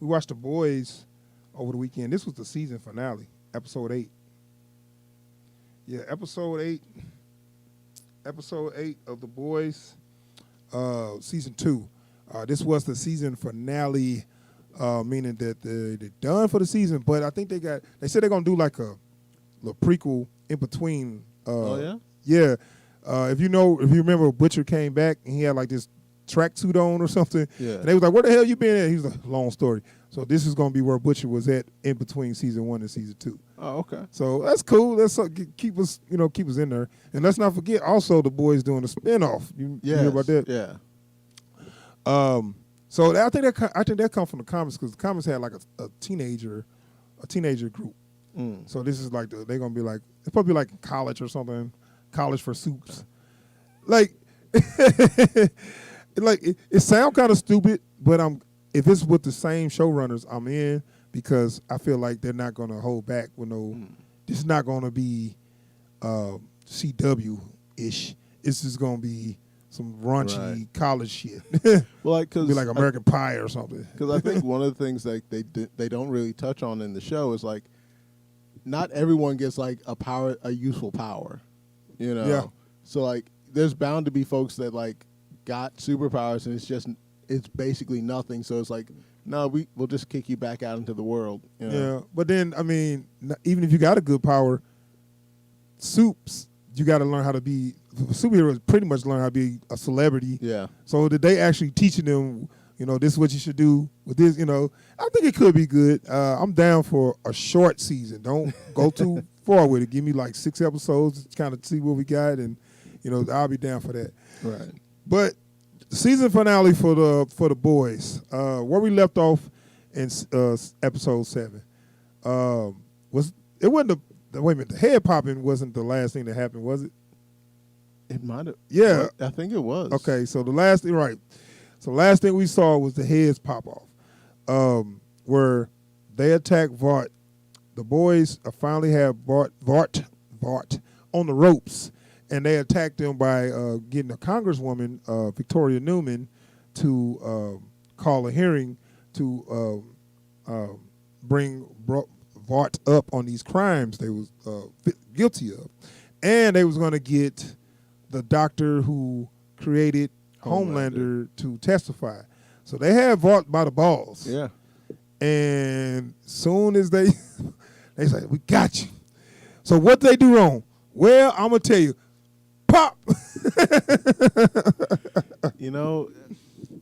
we watched The Boys over the weekend. This was the season finale, episode 8. Yeah, episode 8. Episode 8 of The Boys, season 2. This was the season finale, meaning that they're done for the season. But I think they said they're gonna do like a little prequel in between. Oh yeah. Yeah. If you remember, Butcher came back and he had like this tracksuit on or something. Yeah. And they was like, "Where the hell you been at?" He was like, "Long story." So this is gonna be where Butcher was at in between season 1 and season 2. Oh, okay. So that's cool. Let's keep us in there. And let's not forget also The Boys doing a spinoff. You hear about that? Yeah. So I think that comes from the comics because the comics had like a teenager group. So this is like they're gonna be like it's probably like college or something, college for soups. Like, it sounds kind of stupid, but if it's with the same showrunners, I'm in because I feel like they're not gonna hold back with no. This is not gonna be CW ish. It's just gonna be some raunchy college shit. Well, like be like American Pie or something. Because I think one of the things that they don't really touch on in the show is like, not everyone gets like a useful power, you know. Yeah. So like, there's bound to be folks that like got superpowers and it's basically nothing. So it's like, no, we'll just kick you back out into the world. You know? Yeah, but then I mean, even if you got a good power, you got to learn how to be. Superheroes pretty much learn how to be a celebrity. Yeah. So that they actually teaching them, this is what you should do with this. I think it could be good. I'm down for a short season. Don't go too far with it. Give me like 6 episodes to kind of see what we got, and I'll be down for that. Right. But the season finale for the Boys, where we left off in episode 7, wait a minute, the head popping wasn't the last thing that happened, was it? It might have. Yeah. I think it was. Okay, so the last thing we saw was the heads pop off, where they attacked Vought. The Boys finally have Vought on the ropes, and they attacked him by getting a congresswoman, Victoria Newman, to call a hearing to bring Vought up on these crimes they was guilty of, and they was going to get the doctor who created Homelander to testify. So they had Vought by the balls. Yeah. And soon as they say, "We got you." So what they do wrong? Well, I'm gonna tell you, pop.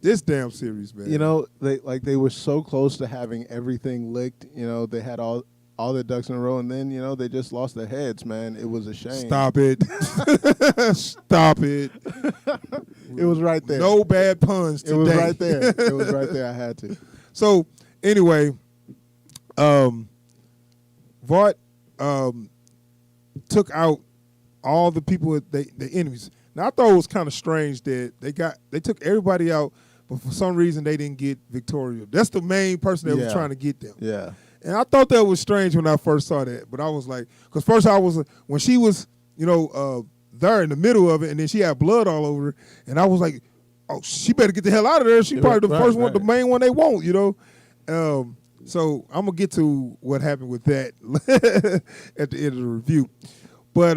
This damn series, man. They were so close to having everything licked. They had all their ducks in a row, and then they just lost their heads, man. It was a shame. Stop it. Stop it. It was right there. No bad puns today. It was right there. It was right there. I had to. So anyway, Vought took out all the people, the enemies. Now I thought it was kind of strange that they took everybody out, but for some reason they didn't get Victoria. That's the main person that was trying to get them. Yeah. And I thought that was strange when I first saw that, but I was like, because first when she was, there in the middle of it, and then she had blood all over her, and I was like, oh, she better get the hell out of there. She probably the first one, the main one they want, So I'm gonna get to what happened with that at the end of the review, but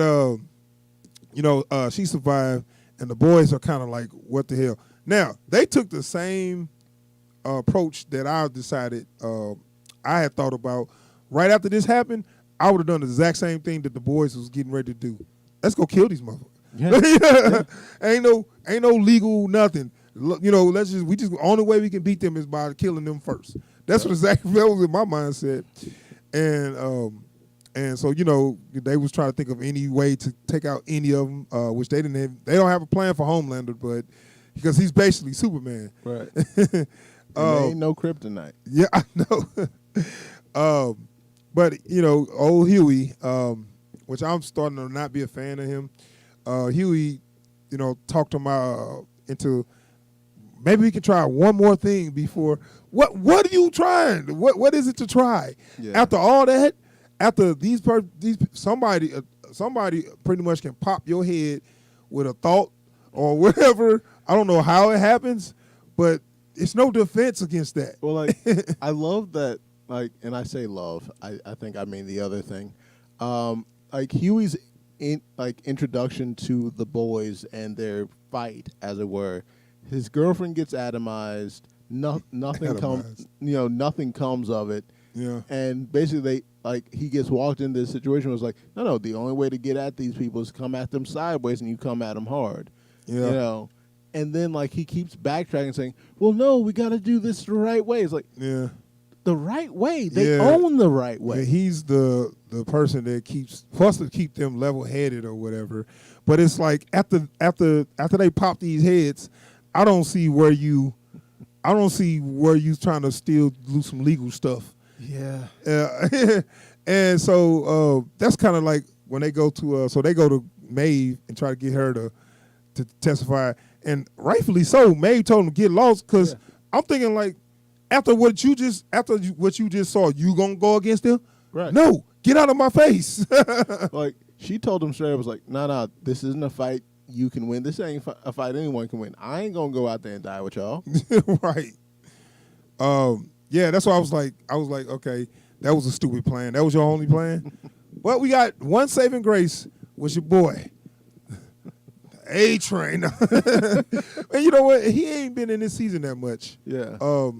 she survived, and the boys are kind of like, what the hell? Now they took the same approach that I decided I had thought about right after this happened. I would have done the exact same thing that the boys was getting ready to do. Let's go kill these motherfuckers. Yeah. ain't no legal nothing. Only way we can beat them is by killing them first. That's what exactly that was in my mindset. And so they was trying to think of any way to take out any of them, which they didn't have. They don't have a plan for Homelander, but because he's basically Superman. Right. There ain't no kryptonite. Yeah, I know. But old Huey, which I'm starting to not be a fan of him. Huey, talked him into maybe we can try one more thing before. What are you trying? What is it to try? Yeah. After all that, after these somebody pretty much can pop your head with a thought or whatever. I don't know how it happens, but it's no defense against that. Well, like I love that. Like, and I say love. I think I mean the other thing. Like Huey's introduction to the boys and their fight, as it were. His girlfriend gets atomized. Nothing comes. Nothing comes of it. Yeah. And basically, he gets walked into this situation. Was like, no. The only way to get at these people is come at them sideways, and you come at them hard. Yeah. And then he keeps backtracking, saying, "Well, no, we got to do this the right way." It's like, yeah. The right way. They own the right way. Yeah, he's the person that supposed to keep them level headed or whatever. But it's like after they pop these heads, I don't see where you trying to still do some legal stuff. Yeah. And so that's kind of like when they go to they go to Maeve and try to get her to testify, and rightfully so. Maeve told him to get lost because I'm thinking like. After what you just saw, you gonna go against him? Right. No, get out of my face. She told him straight up, was like, nah, this isn't a fight you can win. This ain't a fight anyone can win. I ain't gonna go out there and die with y'all. Right. Yeah, that's why I was like, okay, that was a stupid plan. That was your only plan? Well, we got one saving grace was your boy. A-Train. And you know what? He ain't been in this season that much. Yeah.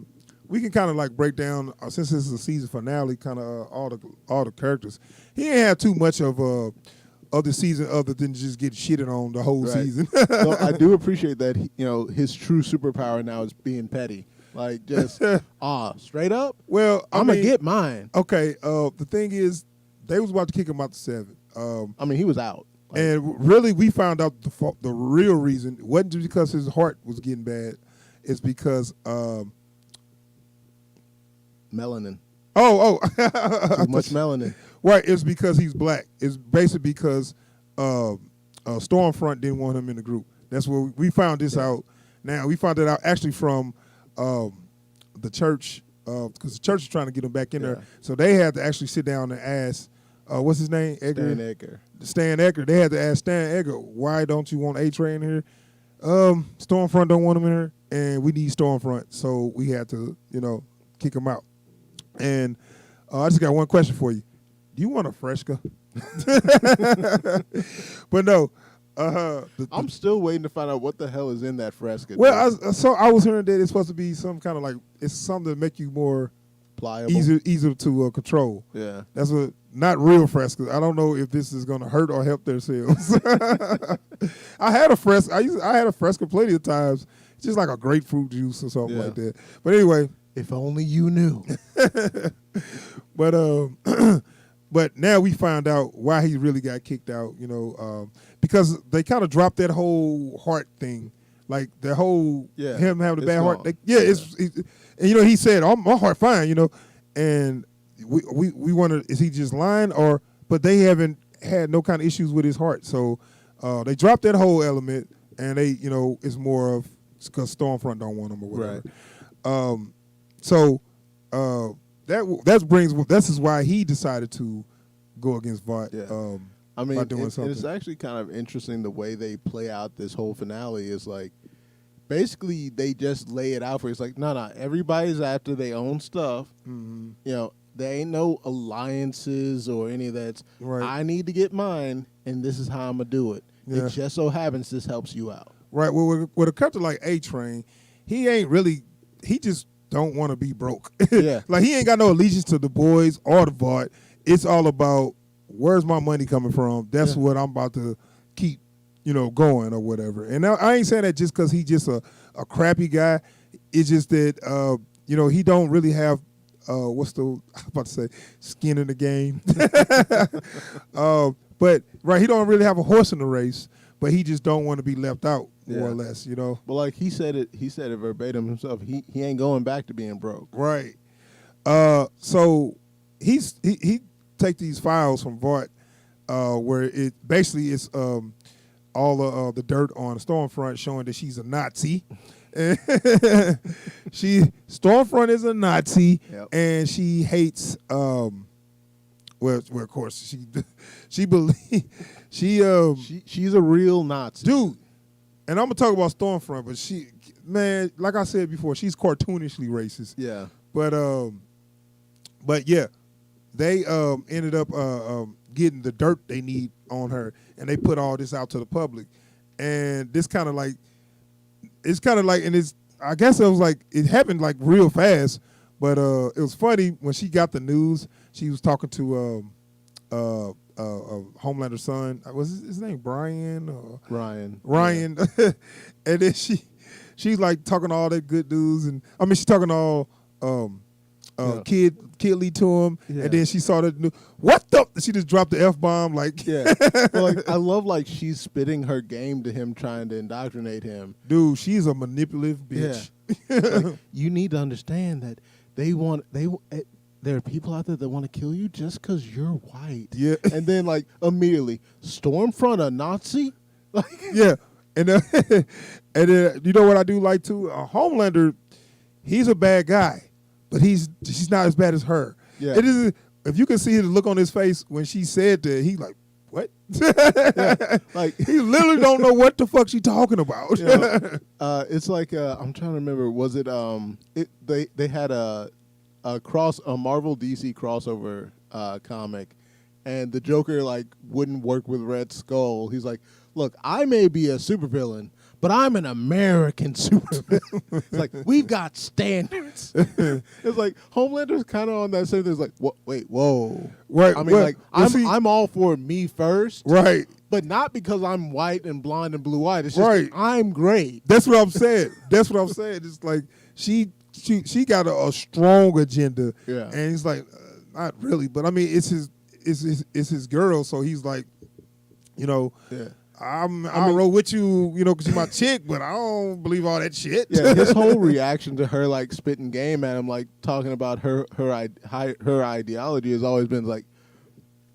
We can kind of break down since this is a season finale, kind of all the characters. He ain't had too much of the season other than just get shitted on the whole season. So I do appreciate that. His true superpower now is being petty. Just straight up. Well, I'm gonna get mine. Okay. The thing is, they was about to kick him out to 7. He was out. And really, we found out the real reason wasn't just because his heart was getting bad. It's because melanin. Too much melanin. Right. It's because he's black. It's basically because Stormfront didn't want him in the group. That's where we found this out. Now we found it out actually from the church because the church is trying to get him back in there. So they had to actually sit down and ask. What's his name? Stan Edgar. They had to ask Stan Edgar, why don't you want A-Train here? Stormfront don't want him in here, and we need Stormfront, so we had to, kick him out. And I just got one question for you. Do you want a Fresca? But no. I'm still waiting to find out what the hell is in that Fresca. Well, I was hearing that it's supposed to be some kind of it's something to make you more pliable, easier to control. Yeah, that's what. Not real Fresca. I don't know if this is going to hurt or help their sales. I had a Fresca. I had a Fresca plenty of times. It's just like a grapefruit juice or something like that. But anyway, if only you knew. But now we found out why he really got kicked out. Because they kind of dropped that whole heart thing, like the whole him having a bad heart. It's and he said, "Oh, my heart fine," and. We wonder, is he just lying but they haven't had no kind of issues with his heart. So they dropped that whole element and they, it's more of because Stormfront don't want him or whatever. Right. This is why he decided to go against Vought. Yeah. By doing something. It's actually kind of interesting the way they play out this whole finale is basically they just lay it out for you. It's no, everybody's after their own stuff. Mm-hmm. There ain't no alliances or any of that. Right. I need to get mine, and this is how I'm going to do it. Yeah. It just so happens this helps you out. Right. Well, with a character like A-Train, he just don't want to be broke. Yeah. He ain't got no allegiance to the boys or the Vought. It's all about where's my money coming from. That's what I'm about to keep, going or whatever. And I ain't saying that just because he's just a crappy guy. It's just that, he don't really have skin in the game. But he don't really have a horse in the race, but he just don't want to be left out, more or less, Well, he said it verbatim himself. He ain't going back to being broke. Right. So he take these files from Vought, where it basically is all of the dirt on Stormfront showing that she's a Nazi. Stormfront is a Nazi, and she hates. Of course, she's a real Nazi, dude. And I'm gonna talk about Stormfront, but she, man, like I said before, she's cartoonishly racist. Yeah. But yeah, they ended up getting the dirt they need on her, and they put all this out to the public. And this kind of like, and it's, I guess it was like, it happened like real fast, but it was funny when she got the news. She was talking to Homelander's son. Was his name Brian? Ryan. Yeah. And then she's like talking all that good news, and I mean she's talking all kidly to him, and then she saw that what the, she just dropped the F-bomb like Well, like, I love like she's spitting her game to him, trying to indoctrinate him. Dude, she's a manipulative bitch. Like, you need to understand that there are people out there that want to kill you just because you're white. Yeah. And then like immediately, Stormfront a Nazi? Like, yeah. And then you know what I do like too? Homelander, he's a bad guy, but she's not as bad as her. Yeah. It is, if you can see the look on his face when she said that, he like, what? Like he literally don't know what the fuck she talking about. It's like I'm trying to remember. Was it they had a Marvel DC crossover comic, and the Joker like wouldn't work with Red Skull. He's like, look, I may be a supervillain, but I'm an American supervillain. It's like, we've got standards. It's like Homelander's kind of on that same thing. It's like, wait, whoa. Right. I mean, I'm all for me first. Right. But not because I'm white and blonde and blue-eyed. It's just right. I'm great. That's what I'm saying. It's like she got a strong agenda. Yeah. And he's like, not really, but I mean, it's his girl, so he's like, you know, I'll roll with you, you know, because you're my chick, but I don't believe all that shit. Yeah, his whole reaction to her like spitting game at him, like talking about her ideology has always been like,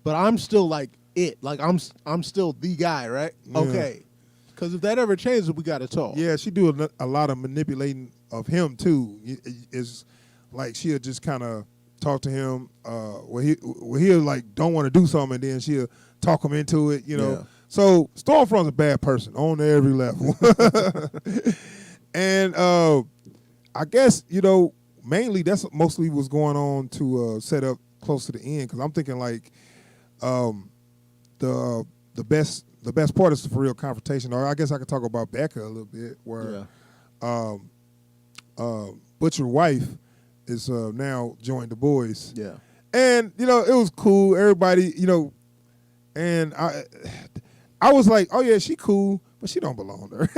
but I'm still like it, like I'm still the guy, right? Yeah. Okay, because if that ever changes, we got to talk. Yeah, she do a lot of manipulating of him too. It's like she'll just kind of talk to him where he'll like don't want to do something, and then she'll talk him into it, you know. Yeah. So Stormfront's a bad person on every level. And I guess, you know, mainly that's mostly what's going on to set up close to the end, because I'm thinking like the best part is the real confrontation. Or I guess I could talk about Becca a little bit, where Butcher's wife is now joined the boys. Yeah. And, you know, it was cool. Everybody, you know, and I was like, oh yeah, she cool, but she don't belong there.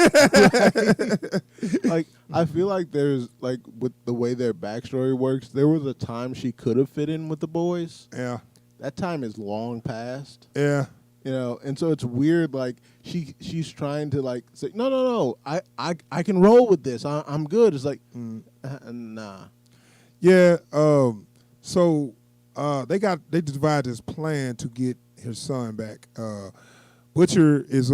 Like, I feel like there's like with the way their backstory works, there was a time she could have fit in with the boys. Yeah. That time is long past. Yeah. You know, and so it's weird. Like she's trying to like say, no, I can roll with this. I'm good. It's like, nah. Yeah. So they devised this plan to get his son back. Butcher is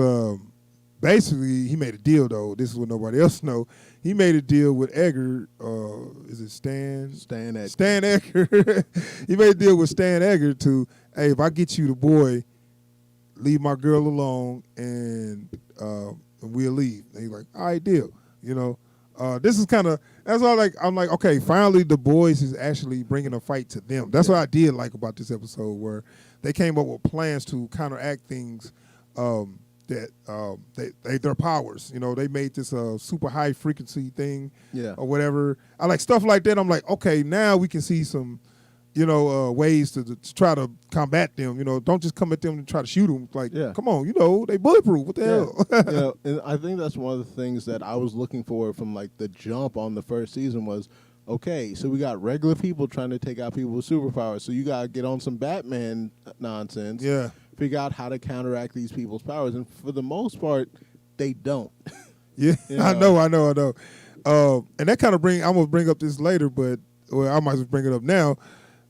basically, he made a deal though. This is what nobody else know. He made a deal with Edgar. Is it Stan? Stan Edgar. Stan Edgar. He made a deal with Stan Edgar to, hey, if I get you the boy, leave my girl alone, and we'll leave. And he's like, all right, deal. You know, this is kind of, that's all. Like, I'm like, okay, finally the boys is actually bringing a fight to them. That's what I did like about this episode, where they came up with plans to counteract things that their powers. You know, they made this super high frequency thing, or whatever. I like stuff like that. I'm like, okay, now we can see some, you know, ways to try to combat them. You know, don't just come at them and try to shoot them. Like, come on, you know, they bulletproof. What the hell? You know, and I think that's one of the things that I was looking for from like the jump on the first season was, okay, so we got regular people trying to take out people with superpowers. So you got to get on some Batman nonsense. Yeah. Figure out how to counteract these people's powers. And for the most part, they don't. Yeah, you know? I know. And that kind of I'm going to bring up this later, but I might as well bring it up now,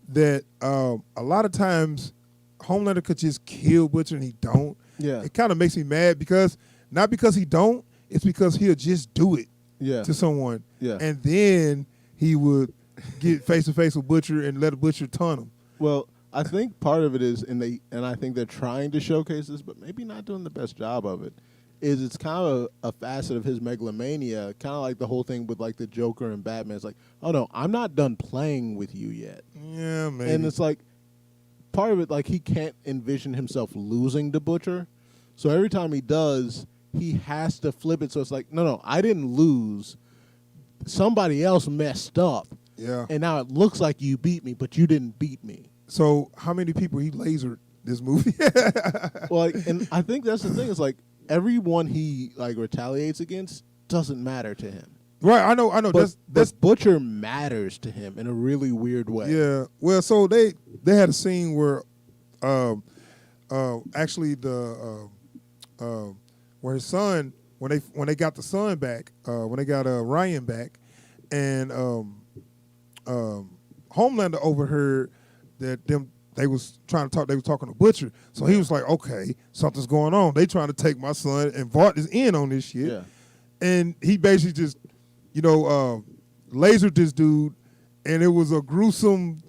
that a lot of times Homelander could just kill Butcher and he don't. Yeah. It kind of makes me mad not because he don't, it's because he'll just do it to someone. Yeah. And then he would get face to face with Butcher and let a Butcher ton him. Well, I think part of it is, and I think they're trying to showcase this, but maybe not doing the best job of it, is it's kind of a facet of his megalomania, kind of like the whole thing with like the Joker and Batman. It's like, oh no, I'm not done playing with you yet. Yeah, maybe. And it's like, part of it, like he can't envision himself losing to Butcher. So every time he does, he has to flip it. So it's like, no, I didn't lose. Somebody else messed up. Yeah. And now it looks like you beat me, but you didn't beat me. So how many people he lasered this movie? Well, like, and I think that's the thing. Is like everyone he like retaliates against doesn't matter to him. Right, I know. But that's Butcher matters to him in a really weird way. Yeah. Well, so they had a scene where, actually where his son, when they got the son back, when they got Ryan back, and Homelander overheard that they was trying to talk. They was talking to Butcher, so he was like, "Okay, something's going on. They trying to take my son, and Vought is in on this shit." Yeah. And he basically just, lasered this dude, and it was a gruesome,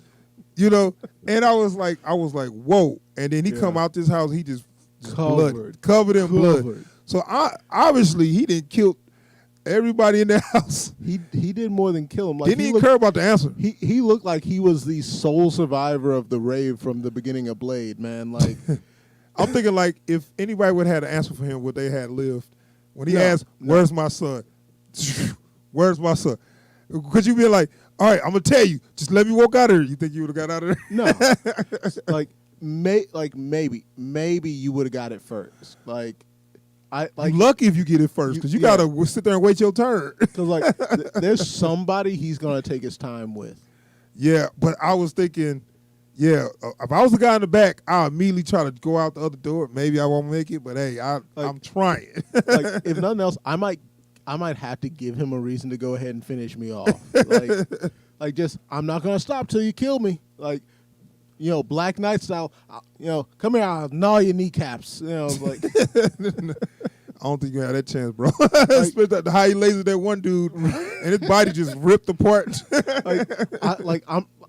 And I was like, whoa! And then he come out this house, he just covered in blood. So obviously he didn't kill everybody in the house. He did more than kill him. Like, didn't even care about the answer. He looked like he was the sole survivor of the rave from the beginning of Blade, man. Like, I'm thinking like if anybody would have had an answer for him, would they had lived? When he asked, "Where's my son? Where's my son?" Because you be like, "All right, I'm gonna tell you. Just let me walk out of here." You think you would have got out of there? No. Maybe you would have got it first. You're lucky if you get it first, because you gotta sit there and wait your turn. Because there's somebody he's gonna take his time with. Yeah, but I was thinking, if I was the guy in the back, I'll immediately try to go out the other door. Maybe I won't make it, but hey, I'm trying. If nothing else, I might have to give him a reason to go ahead and finish me off. Just I'm not gonna stop till you kill me. Black Knight style. Come here, I'll gnaw your kneecaps. I don't think you have that chance, bro. Especially how he lasered that one dude, and his body just ripped apart.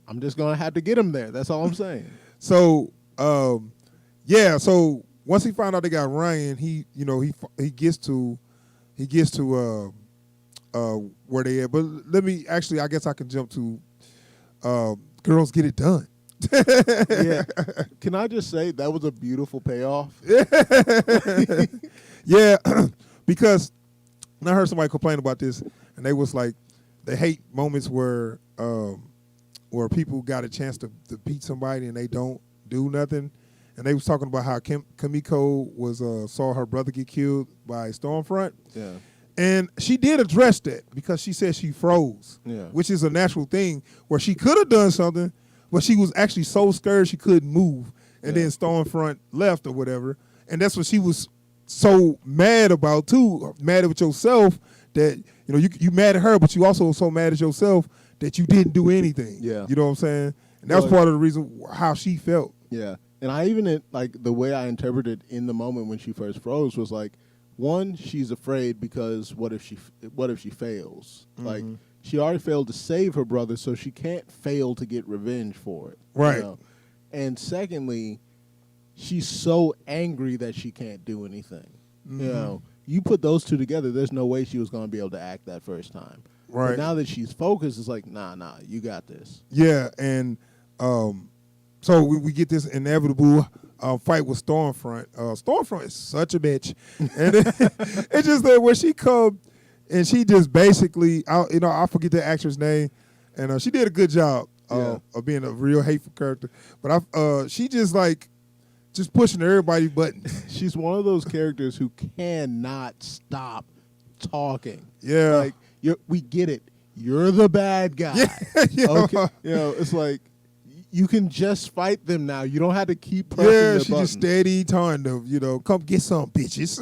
I'm just gonna have to get him there. That's all I'm saying. So, So once he found out they got Ryan, he gets to where they at. But I guess I can jump to Girls Get It Done. Yeah. Can I just say that was a beautiful payoff? Yeah, because I heard somebody complain about this, and they was like, they hate moments where people got a chance to beat somebody and they don't do nothing. And they was talking about how Kamiko saw her brother get killed by Stormfront. Yeah. And she did address that because she said she froze, which is a natural thing where she could have done something, but she was actually so scared she couldn't move. And then Stormfront left or whatever. And that's what she was so mad about too, mad with yourself that, you mad at her, but you also so mad at yourself that you didn't do anything. Yeah. You know what I'm saying? And that was part of the reason how she felt. Yeah. And I even, the way I interpreted in the moment when she first froze was like, one, she's afraid because what if she fails? Mm-hmm. She already failed to save her brother, so she can't fail to get revenge for it. Right. And secondly, she's so angry that she can't do anything. Mm-hmm. You put those two together, there's no way she was going to be able to act that first time. Right. But now that she's focused, it's like, nah, you got this. Yeah, and so we get this inevitable fight with Stormfront. Stormfront is such a bitch, and it's just that when she come and she just basically, I forget the actress name, and she did a good job of being a real hateful character. But she just pushing everybody's buttons. She's one of those characters who cannot stop talking. Yeah, we get it. You're the bad guy. Yeah. Okay. It's like, you can just fight them now. You don't have to keep pressing their buttons. Just steady telling them, come get some bitches.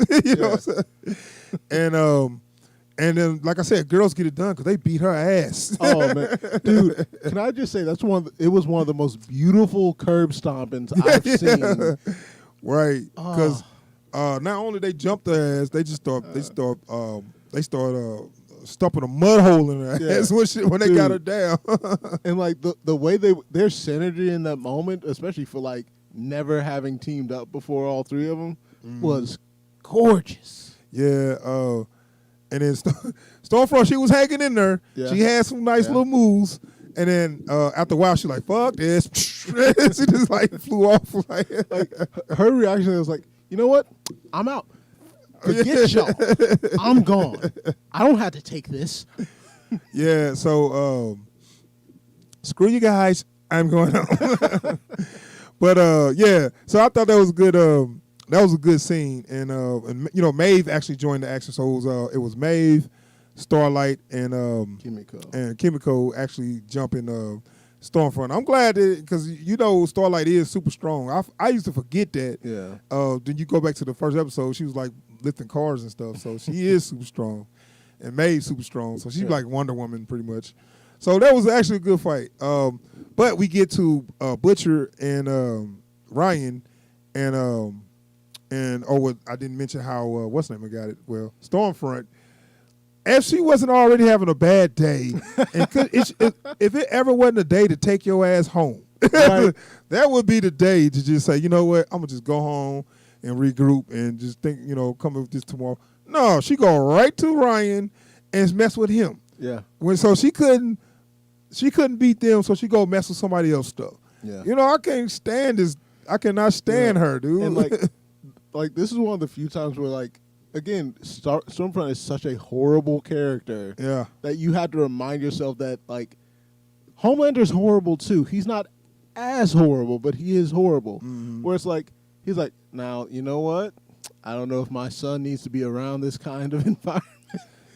And then, like I said, Girls Get It Done because they beat her ass. Oh man, dude! Can I just say it was one of the most beautiful curb stompings I've seen. Right, because not only they jumped her ass, they just start stumping a mud hole in her ass when they got her down. And the way their synergy in that moment, especially for never having teamed up before, all three of them, was gorgeous. Yeah. And then Stormfront, she was hanging in there. Yeah. She had some nice little moves. And then after a while, she like, fuck this. She just like flew off. Like her reaction was like, you know what? I'm out. Forget y'all. I'm gone. I don't have to take this. Yeah, so screw you guys. I'm going home. But yeah, so I thought that was good. That was a good scene, and you know, Maeve actually joined the action. So it was Maeve, Starlight, and Kimiko actually jumping Stormfront. I'm glad that because you know Starlight is super strong. I used to forget that. Yeah. Then you go back to the first episode, she was like lifting cars and stuff. So she is super strong, and Maeve's super strong. So she's like Wonder Woman pretty much. So that was actually a good fight. But we get to Butcher and Ryan, and I didn't mention how what's the name? I got it. Well, Stormfront. If she wasn't already having a bad day, and if it ever wasn't a day to take your ass home, Right. that would be the day to just say, you know what, I'm gonna just go home and regroup and just think, you know, come up with this tomorrow. No, she go right to Ryan and mess with him. Yeah. So she couldn't beat them, so she go mess with somebody else's stuff. Yeah. You know, I can't stand this. I cannot stand her, dude. And like this is one of the few times where like again, Stormfront is such a horrible character. Yeah. That you have to remind yourself that like Homelander's horrible too. He's not as horrible, but he is horrible. Mm-hmm. Where it's like he's like, now you know what? I don't know if my son needs to be around this kind of environment.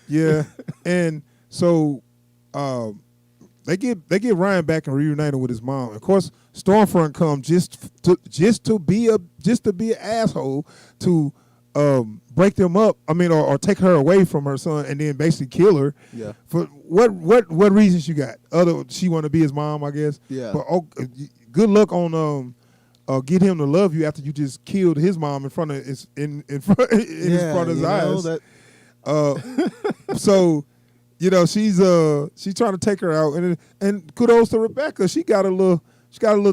Yeah, and so they get Ryan back and reunited with his mom. Of course, Stormfront comes just to be an asshole to break them up. I mean, or take her away from her son and then basically kill her. Yeah. For what reason she got? She want to be his mom, I guess. Yeah. But good luck on get him to love you after you just killed his mom in front of his front of his eyes. So, you know, she's trying to take her out, and kudos to Rebecca. She got a little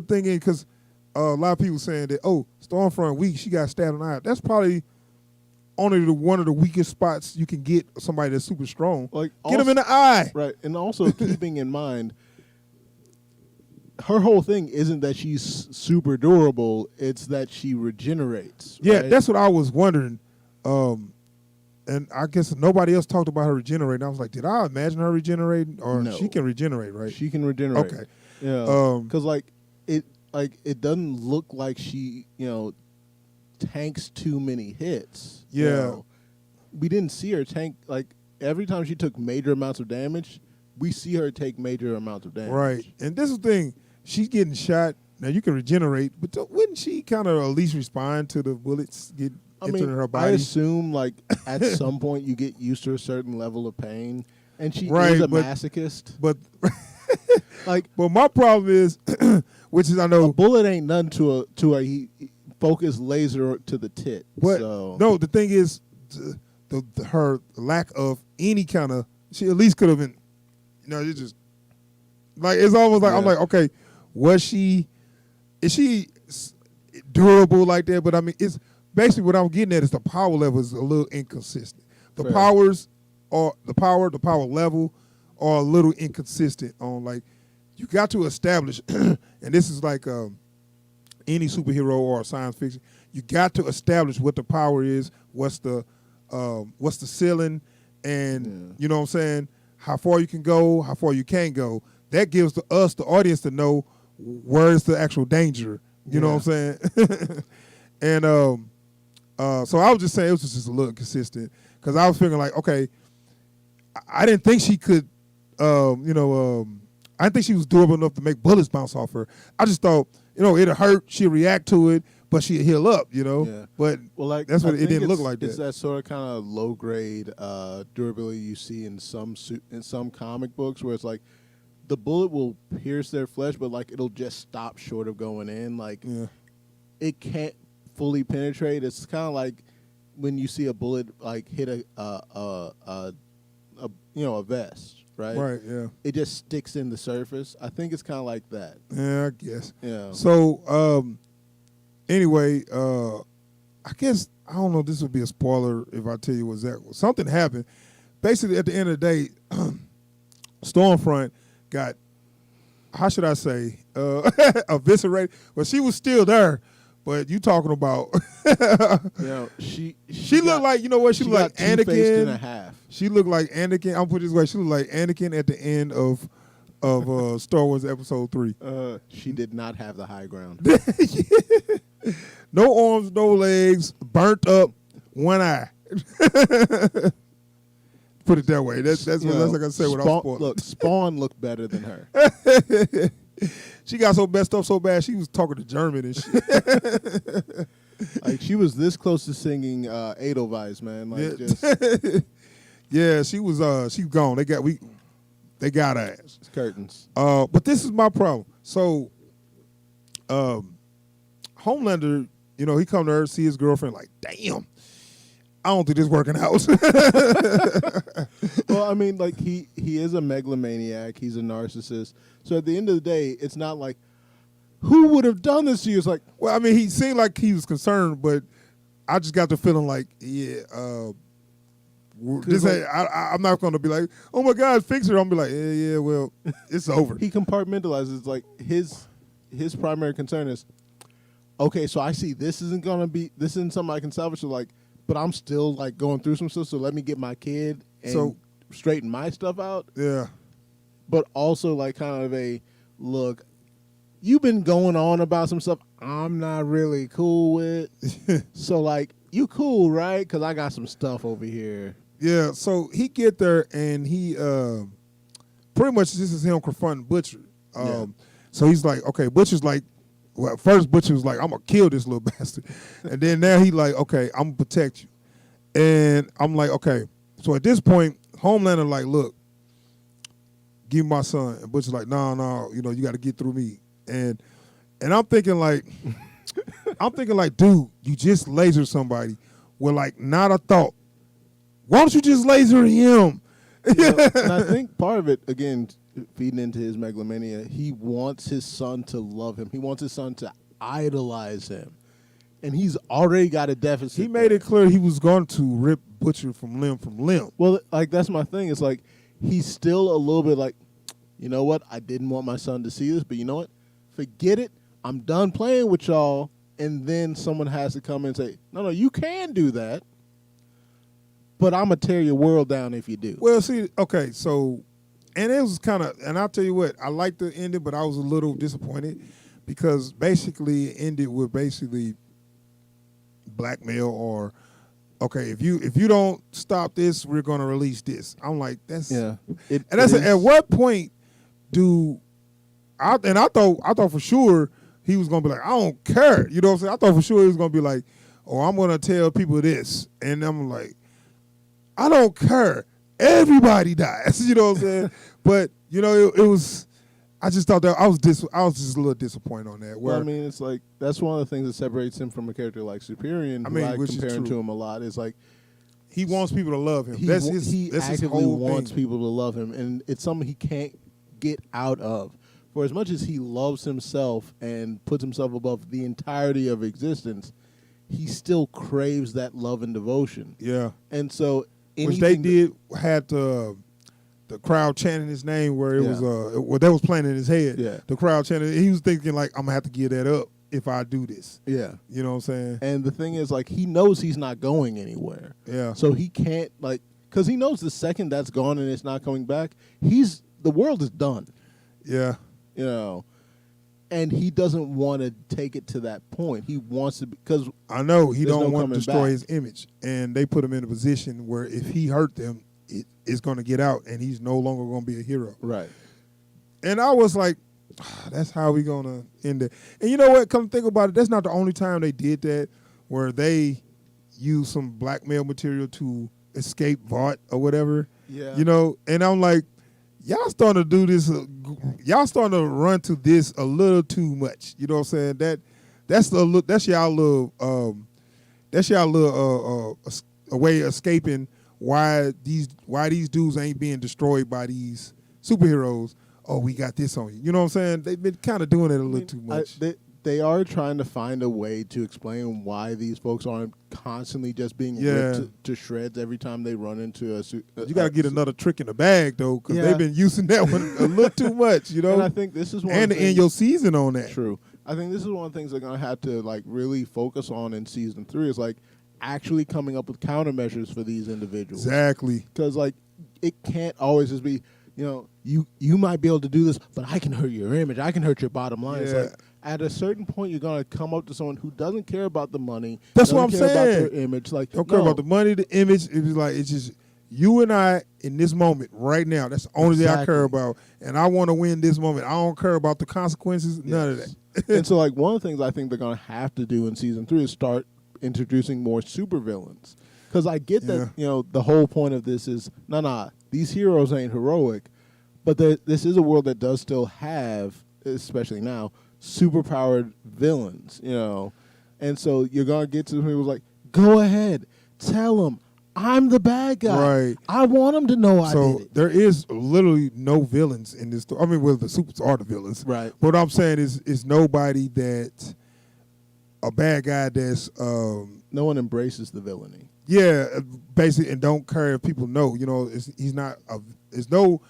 thing in because a lot of people saying that Stormfront weak. She got stabbed in the eye. That's probably only one of the weakest spots you can get somebody that's super strong. Like get him in the eye, right? And also keeping in mind, her whole thing isn't that she's super durable; it's that she regenerates. Yeah, right? that's what I was wondering. And I guess nobody else talked about her regenerating. I was like, did I imagine her regenerating? Or No. she can regenerate, right? She can regenerate. Okay. Yeah. Because it doesn't look like she tanks too many hits. Yeah. You know? We didn't see her tank every time she took major amounts of damage. We see her take major amounts of damage. Right. And this is the thing. She's getting shot. Now you can regenerate, but wouldn't she kind of at least respond to the bullets entering her body? I assume at some point you get used to a certain level of pain, and she right, is a masochist. But but my problem is, which is I know a bullet ain't none to a focused laser to the tit. But so. no, the thing is, her lack of any kind of, she at least could have been, it's just it's almost like I'm like, okay, is she durable like that? But I mean, it's basically what I'm getting at is the power level is a little inconsistent. The power level are a little inconsistent on you got to establish, and this is like any superhero or science fiction, you got to establish what the power is, what's the ceiling, and you know what I'm saying, how far you can go, how far you can't go. That gives us, the audience, to know where's the actual danger. You know what I'm saying? And so I was just saying it was just a little inconsistent because I was figuring okay, I didn't think she could, I didn't think she was durable enough to make bullets bounce off her. I just thought, it'll hurt, she'll react to it, but she'll heal up, Yeah. But that's what it didn't look like that. It's that sort of kind of low grade durability you see in some comic books where it's the bullet will pierce their flesh, but it'll just stop short of going in. It can't fully penetrate. It's kind of like when you see a bullet hit a vest, right? Right. Yeah. It just sticks in the surface. I think it's kind of like that. Yeah, I guess. Yeah. So anyway, I guess I don't know. This would be a spoiler if I tell you what's that. Something happened. Basically, at the end of the day, Stormfront got, how should I say, eviscerated. Well, she was still there, but you talking about? She looked like, you know what? She looked like Anakin and a half. She looked like Anakin. I'll put it this way. She looked like Anakin at the end of Star Wars Episode 3. She did not have the high ground. No arms, no legs, burnt up, one eye. Put it that way. That's like I said without spoiling. Look, Spawn looked better than her. She got so messed up so bad she was talking to German and shit. Like she was this close to singing Edelweiss, man. Like just yeah, she was she's gone. They got her ass. It's curtains. But this is my problem. So Homelander, you know, he come to her, see his girlfriend, like, damn, I don't think this working out. Well, I mean, like he is a megalomaniac. He's a narcissist. So at the end of the day, it's not like, who would have done this to you? It's like, well, I mean, he seemed like he was concerned, but I just got the feeling like, yeah, I'm not going to be like, oh my God, fix her. I'm going to be like, yeah, well, it's over. He compartmentalizes. Like his primary concern is, okay, so I see this isn't something I can salvage. So like, but I'm still like going through some stuff. So let me get my kid and straighten my stuff out. Yeah. But also like kind of a look, you've been going on about some stuff I'm not really cool with. So like, you cool, right? Because I got some stuff over here. Yeah. So he get there and he pretty much this is him confronting Butcher. So he's like, okay, Butcher's like, well, first Butcher was like, I'm going to kill this little bastard. And then now he like, okay, I'm going to protect you. And I'm like, okay. So at this point, Homelander like, look, give me my son. And Butcher's like, no, you know, you got to get through me. And I'm thinking like, dude, you just lasered somebody with like not a thought. Why don't you just laser him? And I think part of it, again, feeding into his megalomania, he wants his son to love him. He wants his son to idolize him. And he's already got a deficit. He made it clear he was going to rip Butcher from limb. Well, like, that's my thing. It's like, he's still a little bit like, you know what? I didn't want my son to see this, but you know what? Forget it. I'm done playing with y'all. And then someone has to come and say, no, you can do that, but I'm going to tear your world down if you do. Well, see, okay, so, and it was kind of, and I'll tell you what, I liked the ending, but I was a little disappointed because basically it ended with basically blackmail or, okay, if you don't stop this, we're going to release this. I'm like, that's, yeah. At what point I thought for sure he was going to be like, I don't care. You know what I'm saying? I thought for sure he was going to be like, oh, I'm going to tell people this. And I'm like, I don't care. Everybody dies. You know what I'm saying? But, you know, it was, I just thought that I was just a little disappointed on that. Well, I mean, it's like, that's one of the things that separates him from a character like Superior, who I compare him to him a lot, is like, he wants people to love him. He actively wants people to love him, and it's something he can't get out of. For as much as he loves himself and puts himself above the entirety of existence, he still craves that love and devotion. Yeah. And so, which they had the crowd chanting his name where it was that was playing in his head. Yeah. The crowd chanting. He was thinking like, I'm gonna have to give that up if I do this. Yeah. You know what I'm saying? And the thing is, like, he knows he's not going anywhere. Yeah. So he can't, like, because he knows the second that's gone and it's not coming back, the world is done. Yeah. You know, and he doesn't want to take it to that point. He wants to, because I know he don't want to destroy his image, and they put him in a position where if he hurt them, it's going to get out, and he's no longer going to be a hero. Right. And I was like, that's how we going to end it. And you know what? Come think about it. That's not the only time they did that, where they used some blackmail material to escape Vought or whatever. Yeah. You know, and I'm like, y'all starting to do this. Y'all starting to run to this a little too much. You know what I'm saying? That's y'all little a way of escaping why these dudes ain't being destroyed by these superheroes. Oh, we got this on you. You know what I'm saying? They've been kind of doing it a little too much. they are trying to find a way to explain why these folks aren't constantly just being Yeah. ripped to shreds every time they run into a suit. You got to get another trick in the bag though, because Yeah. they've been using that one a little too much, you know. And I think this is one and of to the end your season on that. True. I think this is one of the things they're gonna have to like really focus on in season 3 is like actually coming up with countermeasures for these individuals. Exactly. Because like it can't always just be, you might be able to do this, but I can hurt your image. I can hurt your bottom line. It's Yeah. like at a certain point, you're gonna come up to someone who doesn't care about the money. That's what I'm doesn't care saying. About their image, like Don't care no. about the money, the image. It's just you and I in this moment right now. That's the only thing I care Exactly. about, and I want to win this moment. I don't care about the consequences. None of that. And so, like, one of the things I think they're gonna have to do in season 3 is start introducing more supervillains. Because I get that the whole point of this is these heroes ain't heroic, but this is a world that does still have, especially now, superpowered villains. And so you're gonna get to people like, go ahead, tell them I'm the bad guy. Right. I want them to know I So did it. there is literally no villains in this story. I mean, well, the supers are the villains. Right. But what I'm saying is nobody that a bad guy that's No one embraces the villainy. basically, and don't care if people know. He's not. There's no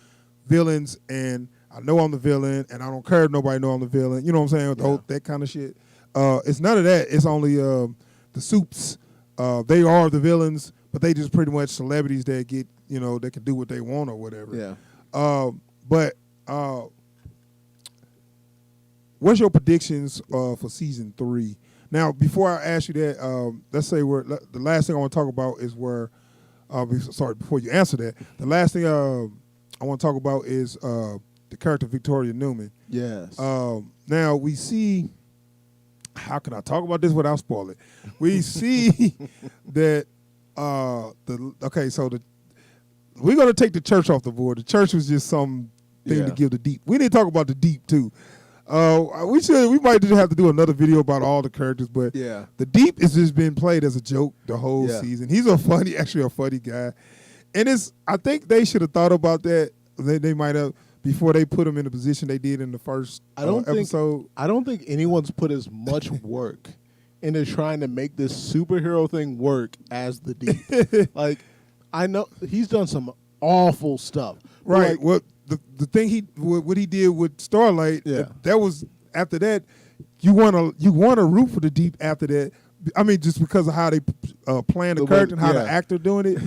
villains, and I know I'm the villain, and I don't care if nobody know I'm the villain. You know what I'm saying? That kind of shit. It's none of that. It's only the soups. They are the villains, but they just pretty much celebrities that get they can do what they want or whatever. Yeah. But what's your predictions for season 3? Now, before I ask you that, let's say the last thing I want to talk about is where. Before you answer that, the last thing I want to talk about is the character Victoria Newman. Yes. Now we see. How can I talk about this without spoiling? We see that we're gonna take the church off the board. The church was just some thing to give the deep. We need to talk about the deep too. We might just have to do another video about all the characters, but the deep has just been played as a joke the whole season. He's a funny guy, and I think they should have thought about that. They might have before they put him in the position they did in the first episode. I don't think anyone's put as much work into trying to make this superhero thing work as the deep. Like, I know he's done some awful stuff. Right. Like, What the thing what he did with Starlight, that was after that. You want to root for the deep after that. I mean, just because of how they plan the character and how the actor doing it.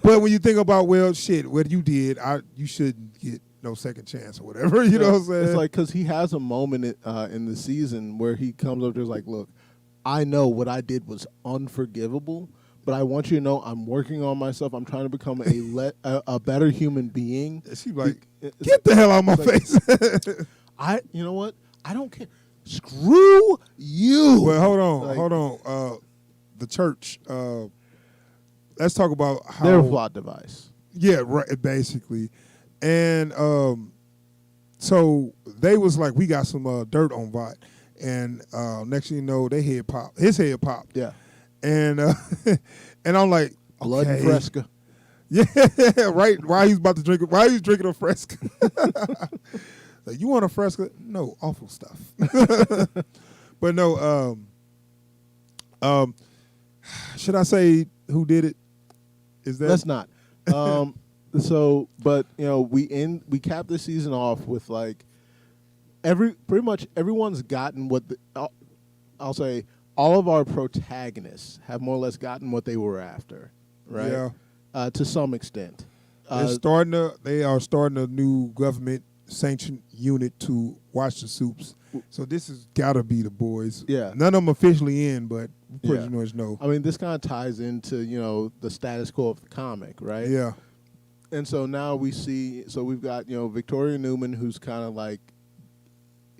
But when you think about what you did, you shouldn't get no second chance or whatever. You know what I'm saying? It's like because he has a moment in the season where he comes up to us like, look, I know what I did was unforgivable, but I want you to know I'm working on myself. I'm trying to become a better human being. She's like, get the hell out of my face. You know what? I don't care. Screw you. Well, hold on. The church. Let's talk about how they're a plot device. Yeah, right. Basically, and so they was like, we got some dirt on Vought, and next thing you know, his head popped. Yeah, and and I'm like, blood and Fresca. Yeah, right. While he was drinking a Fresca. Like, you want a Fresca? No, awful stuff. But no, should I say who did it? Is that? Let's not. So, but we cap this season off with like pretty much everyone's gotten what I'll say all of our protagonists have more or less gotten what they were after, right? Yeah. To some extent. They are starting a new government sanctioned unit to watch the soups. So this has got to be the boys. Yeah. None of them officially in, but pretty much know. I mean, this kind of ties into, the status quo of the comic, right? Yeah. And so now we've got, Victoria Newman, who's kind of like,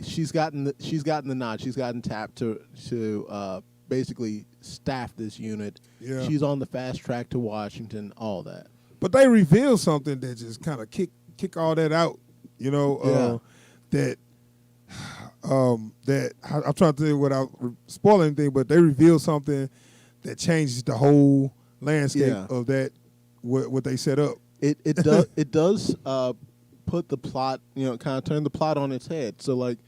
she's gotten the nod. She's gotten tapped to basically staff this unit. Yeah. She's on the fast track to Washington, all that. But they revealed something that just kind of kick all that out, that I'm trying to tell you without spoiling anything, but they revealed something that changes the whole landscape of that what they set up. It does put the plot, kind of turn the plot on its head. So like,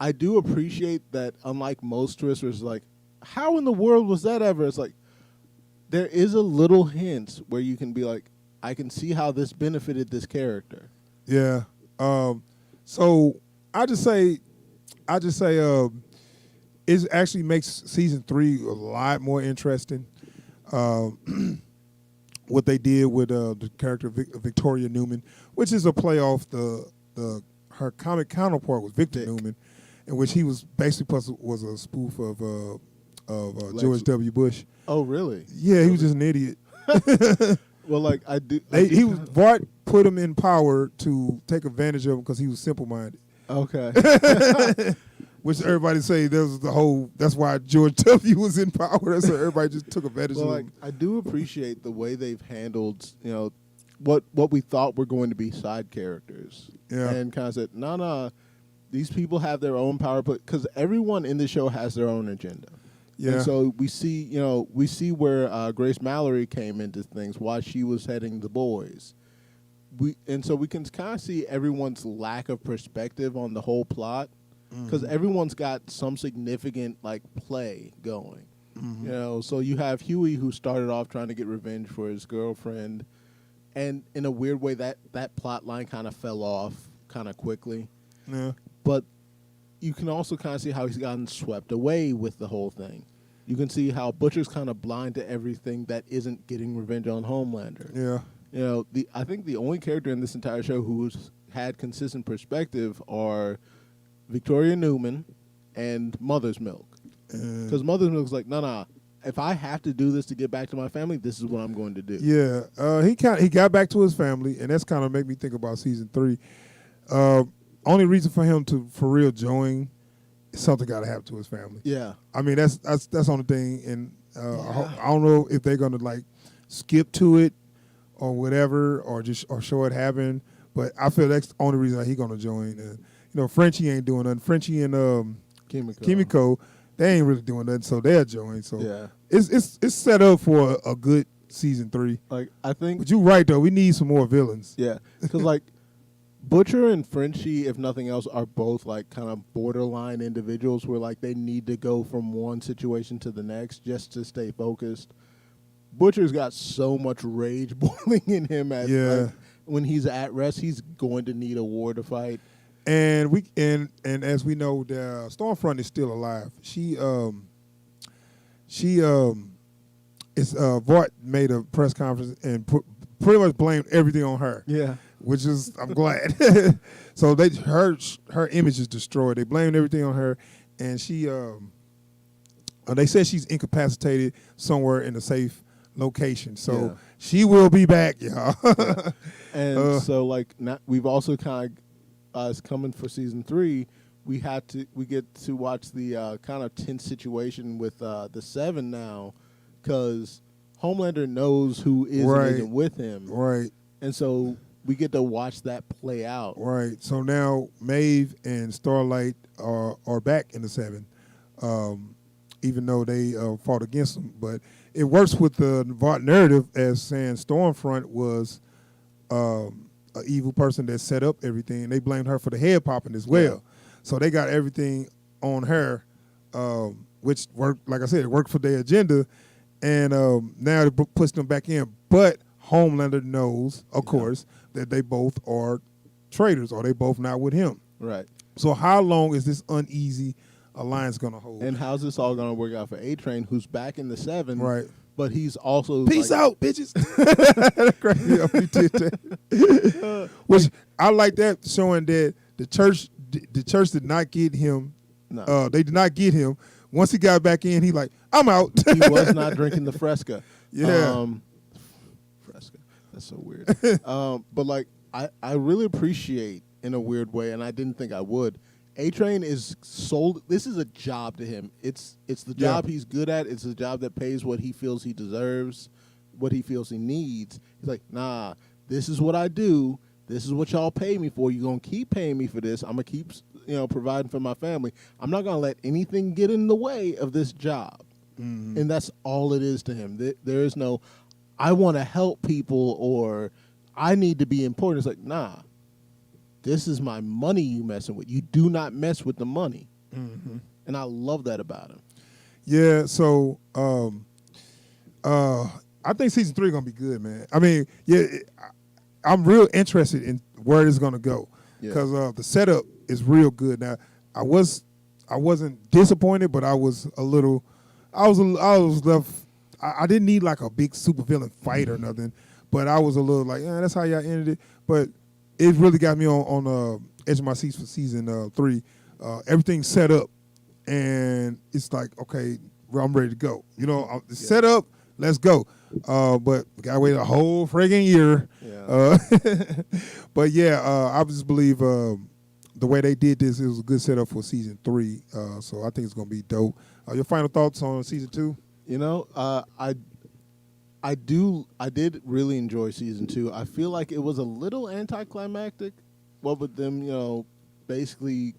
I do appreciate that. Unlike most twists, where it's like, how in the world was that ever? It's like there is a little hint where you can be like, I can see how this benefited this character. Yeah. So I just say, it actually makes season 3 a lot more interesting. What they did with the character Victoria Newman, which is a play off her comic counterpart was Victor Vic. Newman, in which he was basically was a spoof of George W. Bush. Oh, really? Yeah, he was just an idiot. Well, like I do. Bart put him in power to take advantage of him because he was simple minded. Okay. Which everybody say that's why George W. was in power. So everybody just took advantage of him. I do appreciate the way they've handled, what we thought were going to be side characters. Yeah. And kind of said, no, these people have their own power, but because everyone in the show has their own agenda. Yeah. And so we see where Grace Mallory came into things, why she was heading the boys. So we can kind of see everyone's lack of perspective on the whole plot. Because everyone's got some significant play going, So you have Huey, who started off trying to get revenge for his girlfriend, and in a weird way that plot line kind of fell off kind of quickly. Yeah. But you can also kind of see how he's gotten swept away with the whole thing. You can see how Butcher's kind of blind to everything that isn't getting revenge on Homelander. Yeah. I think the only character in this entire show who's had consistent perspective are Victoria Newman and Mother's Milk. Because Mother's Milk's like, no, if I have to do this to get back to my family, this is what I'm going to do. Yeah, he got back to his family, and that's kind of make me think about season 3. Only reason for him to for real join is something got to happen to his family. Yeah, I mean that's the only thing, and I don't know if they're gonna skip to it or whatever, or show it happen. But I feel that's the only reason that he's gonna join. Frenchie ain't doing nothing. Frenchie and Kimiko, they ain't really doing nothing, so they'll join. So yeah, it's set up for a good season 3. I think, but you're right though. We need some more villains. Yeah, because Butcher and Frenchie, if nothing else, are both kind of borderline individuals where they need to go from one situation to the next just to stay focused. Butcher's got so much rage boiling in him when he's at rest, he's going to need a war to fight. And as we know, the Stormfront is still alive. Vought made a press conference and pretty much blamed everything on her. Yeah, which is I'm glad. So her image is destroyed. They blamed everything on her, and she they said she's incapacitated somewhere in a safe location. So she will be back, y'all. Yeah. And so we've also kind of. Is coming for season 3, we get to watch the kind of tense situation with the 7 now, because Homelander knows who is and isn't with him, right? And so we get to watch that play out, right? So now Maeve and Starlight are back in the 7, even though they fought against them. But it works with the Vought narrative as saying Stormfront was. An evil person that set up everything, and they blamed her for the head popping as well. Yeah. So they got everything on her, which worked. Like I said, it worked for their agenda, and now it puts them back in. But Homelander knows, of course, that they both are traitors, or they both not with him. Right. So how long is this uneasy alliance going to hold? And how's this all going to work out for A-Train, who's back in the 7? Right. But he's also peace out, bitches. Which I like that, showing that the church did not get him. No. They did not get him. Once he got back in, he I'm out. He was not drinking the Fresca. Yeah. Fresca. That's so weird. But I really appreciate, in a weird way, and I didn't think I would, A-Train is sold. This is a job to him. It's the job he's good at. It's a job that pays what he feels he deserves, what he feels he needs. He's like, nah, this is what I do. This is what y'all pay me for. You're going to keep paying me for this. I'm going to keep providing for my family. I'm not going to let anything get in the way of this job. Mm-hmm. And that's all it is to him. There is no, I want to help people, or I need to be important. It's like, nah. This is my money you messing with. You do not mess with the money. and I love that about him. Yeah, so I think season 3 gonna be good, man. I mean, yeah, I'm real interested in where it's gonna go because the setup is real good. Now, I wasn't disappointed, but I was left. I didn't need like a big supervillain fight or nothing, but I was a little like, that's how y'all ended it. But it really got me on edge of my seats for season 3. Everything's set up, and it's like, okay, well, I'm ready to go. You know, the setup, let's go. But we gotta wait a whole friggin' year. Yeah. But yeah, I just believe the way they did this, it was a good setup for season 3. So I think it's gonna be dope. Your final thoughts on season 2? You know, I did really enjoy season 2. I feel like it was a little anticlimactic. What with them, you know, basically.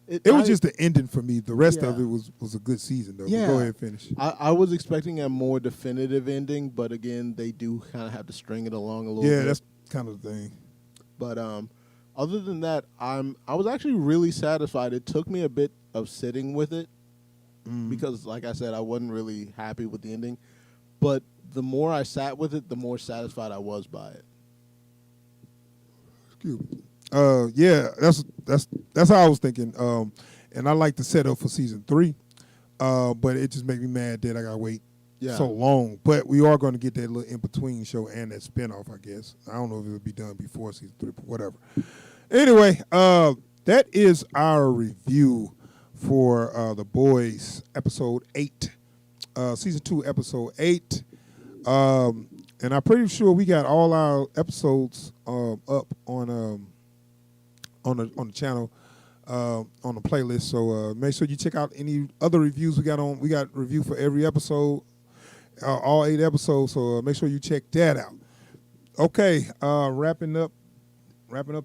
It was just the ending for me. The rest of it was a good season, though. Yeah. Go ahead and finish. I was expecting a more definitive ending, but again, they do kind of have to string it along a little bit. Yeah, that's kind of the thing. But other than that, I was actually really satisfied. It took me a bit of sitting with it because, like I said, I wasn't really happy with the ending. But the more I sat with it, the more satisfied I was by it. Excuse me. Yeah, that's how I was thinking. And I like the setup for season 3. But it just made me mad that I gotta wait so long. But we are going to get that little in between show and that spinoff, I guess. I don't know if it'll be done before season 3, but whatever. Anyway, that is our review for The Boys episode 8, season 2 episode 8. And I'm pretty sure we got all our episodes up on the channel, on the playlist. So make sure you check out any other reviews we got on. We got review for every episode, all 8 episodes. So make sure you check that out. Okay, wrapping up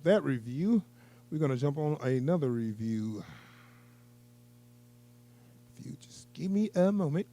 that review, we're gonna jump on another review. If you just give me a moment.